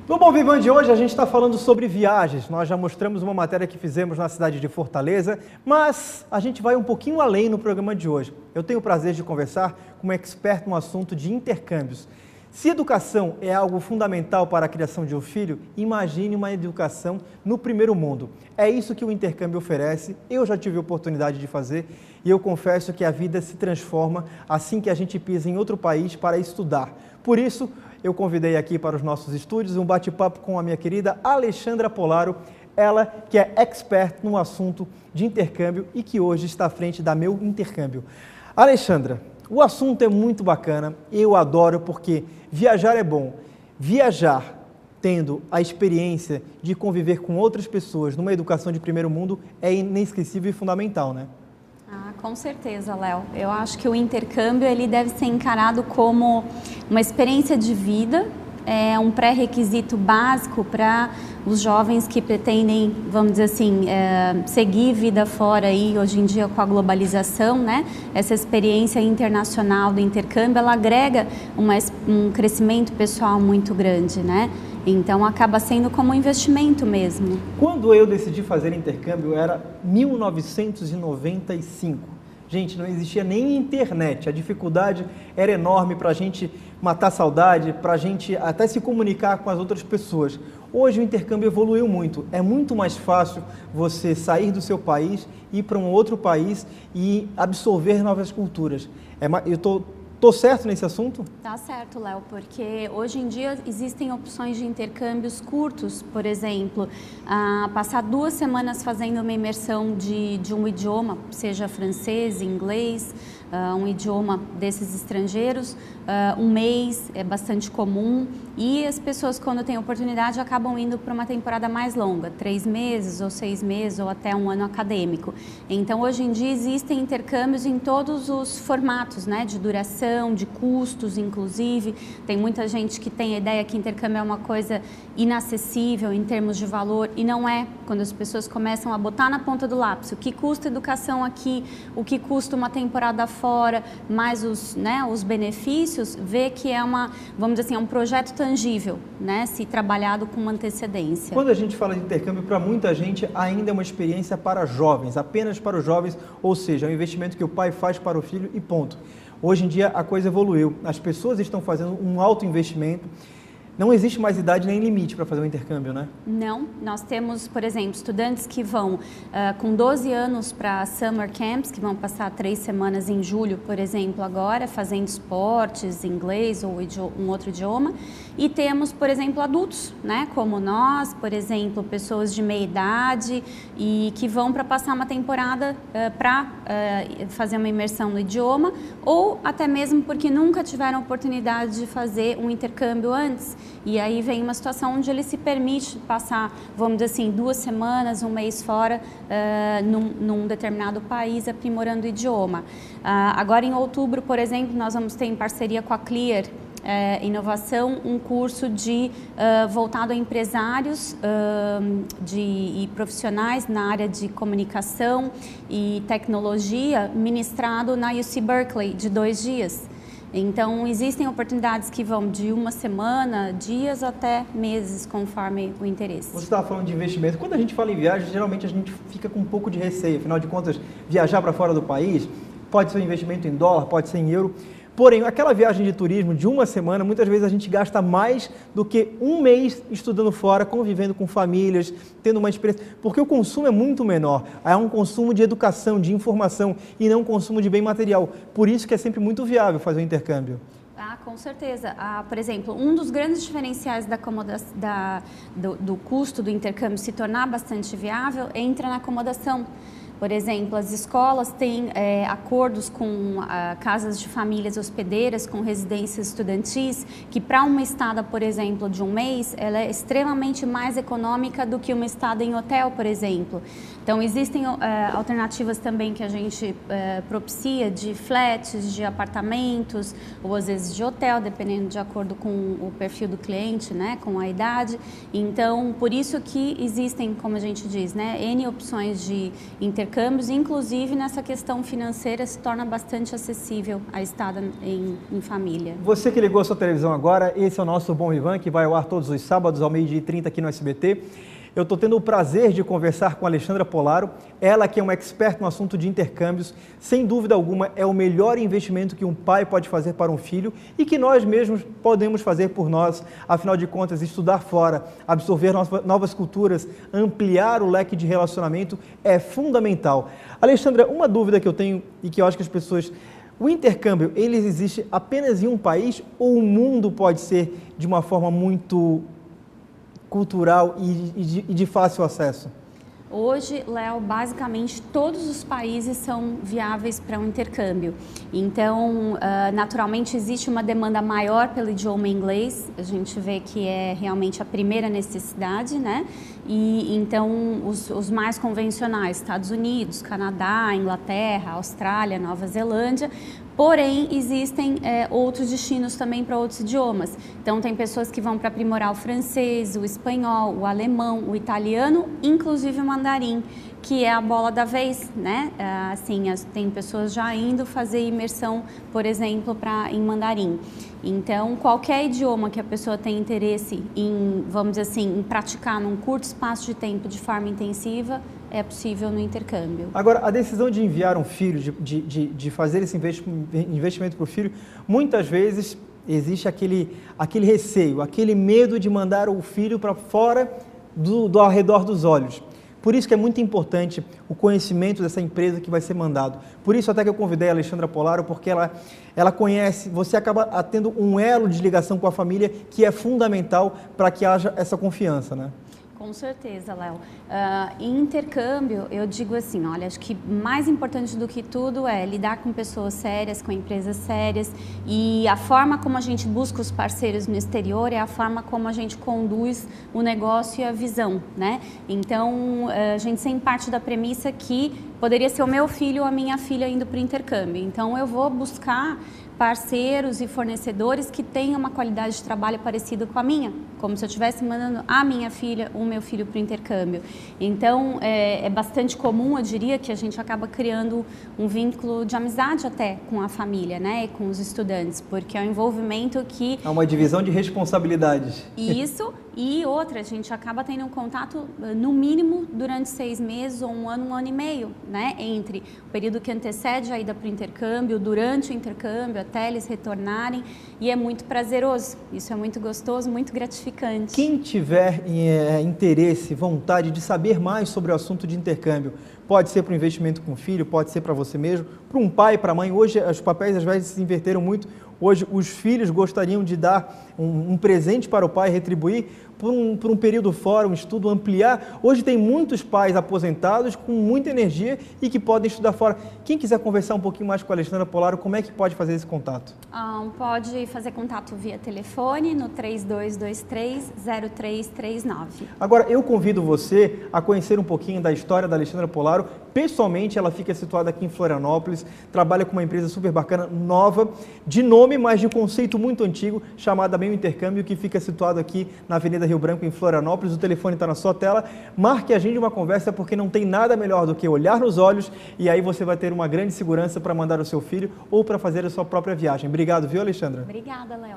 No Bom Vivan de hoje a gente está falando sobre viagens. Nós já mostramos uma matéria que fizemos na cidade de Fortaleza, mas a gente vai um pouquinho além no programa de hoje. Eu tenho o prazer de conversar com um expert no assunto de intercâmbios. Se educação é algo fundamental para a criação de um filho, imagine uma educação no primeiro mundo. É isso que o intercâmbio oferece, eu já tive a oportunidade de fazer e eu confesso que a vida se transforma assim que a gente pisa em outro país para estudar. Por isso, eu convidei aqui para os nossos estúdios um bate-papo com a minha querida Alexandra Polaro, ela que é expert no assunto de intercâmbio e que hoje está à frente da Meu Intercâmbio. Alexandra, o assunto é muito bacana, eu adoro porque viajar é bom. Viajar tendo a experiência de conviver com outras pessoas numa educação de primeiro mundo é inesquecível e fundamental, né? Com certeza, Léo. Eu acho que o intercâmbio ele deve ser encarado como uma experiência de vida, é um pré-requisito básico para os jovens que pretendem, vamos dizer assim, seguir vida fora aí, hoje em dia com a globalização, né? Essa experiência internacional do intercâmbio, ela agrega um crescimento pessoal muito grande, né? Então acaba sendo como um investimento mesmo. Quando eu decidi fazer intercâmbio era 1995. Gente, não existia nem internet, a dificuldade era enorme para a gente matar a saudade, para a gente até se comunicar com as outras pessoas. Hoje o intercâmbio evoluiu muito, é muito mais fácil você sair do seu país, ir para um outro país e absorver novas culturas. Eu Tô certo nesse assunto? Tá certo, Léo, porque hoje em dia existem opções de intercâmbios curtos, por exemplo, passar 2 semanas fazendo uma imersão de um idioma, seja francês, inglês, um idioma desses estrangeiros, 1 mês é bastante comum e as pessoas quando têm oportunidade acabam indo para uma temporada mais longa, 3 meses ou 6 meses ou até 1 ano acadêmico. Então hoje em dia existem intercâmbios em todos os formatos, né, de duração, de custos, inclusive. Tem muita gente que tem a ideia que intercâmbio é uma coisa inacessível em termos de valor e não é. Quando as pessoas começam a botar na ponta do lápis o que custa a educação aqui, o que custa uma temporada fora, mais os benefícios, vê que é vamos dizer assim, é um projeto tangível, né, se trabalhado com uma antecedência. Quando a gente fala de intercâmbio, para muita gente ainda é uma experiência para jovens, apenas para os jovens, ou seja, é um investimento que o pai faz para o filho e ponto. Hoje em dia a coisa evoluiu, as pessoas estão fazendo um alto investimento, não existe mais idade nem limite para fazer um intercâmbio, né? Não, nós temos, por exemplo, estudantes que vão com 12 anos para summer camps, que vão passar 3 semanas em julho, por exemplo, agora, fazendo esportes, inglês ou um outro idioma. E temos, por exemplo, adultos, né, como nós, por exemplo, pessoas de meia idade e que vão para passar uma temporada para fazer uma imersão no idioma ou até mesmo porque nunca tiveram oportunidade de fazer um intercâmbio antes. E aí vem uma situação onde ele se permite passar, vamos dizer assim, 2 semanas, 1 mês fora, num determinado país, aprimorando o idioma. Agora em outubro, por exemplo, nós vamos ter em parceria com a Clear Inovação um curso voltado a empresários e profissionais na área de comunicação e tecnologia, ministrado na UC Berkeley, de 2 dias. Então, existem oportunidades que vão de 1 semana, dias até meses, conforme o interesse. Você estava falando de investimento. Quando a gente fala em viagem, geralmente a gente fica com um pouco de receio. Afinal de contas, viajar para fora do país pode ser um investimento em dólar, pode ser em euro. Porém, aquela viagem de turismo de 1 semana, muitas vezes a gente gasta mais do que 1 mês estudando fora, convivendo com famílias, tendo uma experiência, porque o consumo é muito menor. É um consumo de educação, de informação e não um consumo de bem material. Por isso que é sempre muito viável fazer o intercâmbio. Com certeza. Por exemplo, um dos grandes diferenciais do custo do intercâmbio se tornar bastante viável entra na acomodação. Por exemplo, as escolas têm acordos com casas de famílias hospedeiras, com residências estudantis, que para uma estada, por exemplo, de 1 mês, ela é extremamente mais econômica do que uma estada em hotel, por exemplo. Então, existem alternativas também que a gente propicia de flats, de apartamentos, ou às vezes de hotel, dependendo de acordo com o perfil do cliente, né, com a idade. Então, por isso que existem, como a gente diz, né, N opções de intercâmbio intercâmbios, inclusive nessa questão financeira se torna bastante acessível a estada em família. Você que ligou a sua televisão agora, esse é o nosso Bom Vivan, que vai ao ar todos os sábados ao 12h30 aqui no SBT. Eu estou tendo o prazer de conversar com a Alexandra Polaro, ela que é uma expert no assunto de intercâmbios. Sem dúvida alguma, é o melhor investimento que um pai pode fazer para um filho e que nós mesmos podemos fazer por nós. Afinal de contas, estudar fora, absorver novas culturas, ampliar o leque de relacionamento é fundamental. Alexandra, uma dúvida que eu tenho e que eu acho que as pessoas... O intercâmbio, ele existe apenas em um país ou o mundo pode ser de uma forma muito cultural e de fácil acesso? Hoje, Léo, basicamente todos os países são viáveis para um intercâmbio. Então, naturalmente existe uma demanda maior pelo idioma inglês. A gente vê que é realmente a primeira necessidade, né? E então os mais convencionais, Estados Unidos, Canadá, Inglaterra, Austrália, Nova Zelândia. Porém, existem outros destinos também para outros idiomas. Então, tem pessoas que vão para aprimorar o francês, o espanhol, o alemão, o italiano, inclusive o mandarim, que é a bola da vez, né? Assim, tem pessoas já indo fazer imersão, por exemplo, em mandarim. Então, qualquer idioma que a pessoa tem interesse em, vamos dizer assim, em praticar num curto espaço de tempo de forma intensiva, é possível no intercâmbio. Agora, a decisão de enviar um filho, de fazer esse investimento para o filho, muitas vezes existe aquele receio, aquele medo de mandar o filho para fora do ao redor dos olhos. Por isso que é muito importante o conhecimento dessa empresa que vai ser mandado. Por isso até que eu convidei a Alexandra Polaro, porque ela conhece, você acaba tendo um elo de ligação com a família que é fundamental para que haja essa confiança, né? Com certeza, Léo. Em intercâmbio, eu digo assim, olha, acho que mais importante do que tudo é lidar com pessoas sérias, com empresas sérias, e a forma como a gente busca os parceiros no exterior é a forma como a gente conduz o negócio e a visão, né? Então, a gente sempre parte da premissa que poderia ser o meu filho ou a minha filha indo para o intercâmbio. Então, eu vou buscar parceiros e fornecedores que tenham uma qualidade de trabalho parecida com a minha, como se eu estivesse mandando a minha filha ou o meu filho para o intercâmbio. Então, é bastante comum, eu diria, que a gente acaba criando um vínculo de amizade até com a família, né, e com os estudantes, porque é um envolvimento que... É uma divisão de responsabilidades. Isso, e outra, a gente acaba tendo um contato, no mínimo, durante 6 meses ou um ano e meio, né, entre o período que antecede a ida para o intercâmbio, durante o intercâmbio, até eles retornarem, e é muito prazeroso, isso é muito gostoso, muito gratificante. Quem tiver interesse, vontade de saber mais sobre o assunto de intercâmbio, pode ser para o investimento com o filho, pode ser para você mesmo, para um pai, para a mãe. Hoje os papéis às vezes se inverteram muito. Hoje os filhos gostariam de dar um presente para o pai, retribuir por um período fora, um estudo, ampliar. Hoje tem muitos pais aposentados com muita energia e que podem estudar fora. Quem quiser conversar um pouquinho mais com a Alexandra Polaro, como é que pode fazer esse contato? Pode fazer contato via telefone no 3223-0339. Agora, eu convido você a conhecer um pouquinho da história da Alexandra Polaro. Pessoalmente, ela fica situada aqui em Florianópolis, trabalha com uma empresa super bacana, nova, de nome, mas de conceito muito antigo, chamada Meio Intercâmbio, que fica situado aqui na Avenida Rio Branco, em Florianópolis. O telefone está na sua tela. Marque a gente uma conversa, porque não tem nada melhor do que olhar nos olhos e aí você vai ter uma grande segurança para mandar o seu filho ou para fazer a sua própria viagem. Obrigado, viu, Alexandra? Obrigada, Léo.